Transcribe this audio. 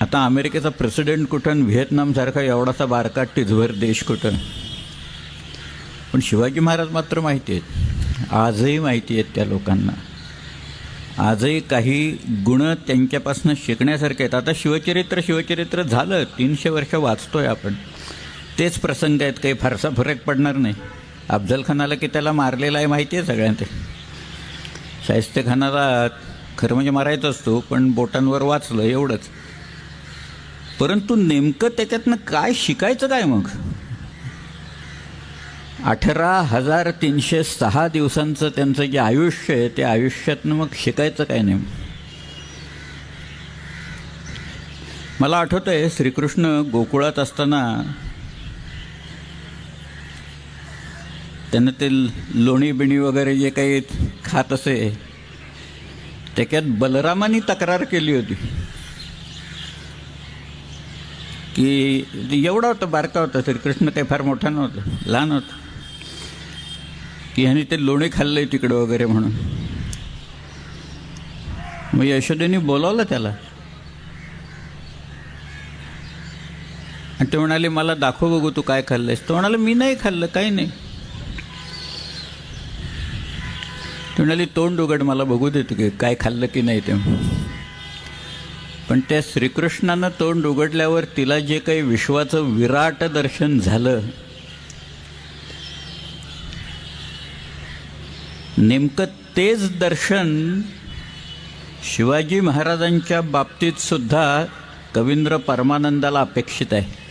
आता अमेरिकेचा प्रेसिडेंट कुठं, व्हिएतनामसारखा एवढासा बारका टिझवर देश कुठं, पण शिवाजी महाराज मात्र माहिती आहेत, आजही माहिती आहेत त्या लोकांना. आजही काही गुण त्यांच्यापासून शिकण्यासारखे आहेत. आता शिवचरित्र झालं, 300 वर्ष वाचतोय आपण, तेच प्रसंग आहेत, काही फारसा फरक पडणार नाही. अफजलखानाला की त्याला मारलेला आहे माहिती आहे सगळ्यांना. शाहिस्तेखानाला खरं म्हणजे मारायचं असतो, पण बोटांवर वाचलं एवढंच. परंतु नेमकं त्याच्यातनं काय शिकायचं काय मग? 18,306 दिवसांचं त्यांचं जे आयुष्य आहे, त्या आयुष्यातनं मग शिकायचं काय नाही? मला आठवतं आहे, श्रीकृष्ण गोकुळात असताना त्यांना ते लोणी बिणी वगैरे जे काही खात असे, त्याच्यात बलरामानी तक्रार केली होती की एवढा होता, बारका होता श्रीकृष्ण, काही फार मोठा नव्हता, लहान होता, की ह्याने ते लोणी खाल्लंय तिकडं वगैरे म्हणून. मग यशोदेनी बोलावलं त्याला आणि ते म्हणाले, मला दाखव बघू तू काय खाल्लंयस. तो म्हणाला, मी नाही खाल्लं, काही नाही. ते म्हणाले, तोंड उघड, मला बघू देतो की काय खाल्लं की नाही ते. पण त्या श्रीकृष्णानं तोंड उघडल्यावर तिला जे काही विश्वाचं विराट दर्शन झालं, नेमकं तेच दर्शन शिवाजी महाराजांच्या बाबतीत सुद्धा कवींद्र परमानंदाला अपेक्षित आहे.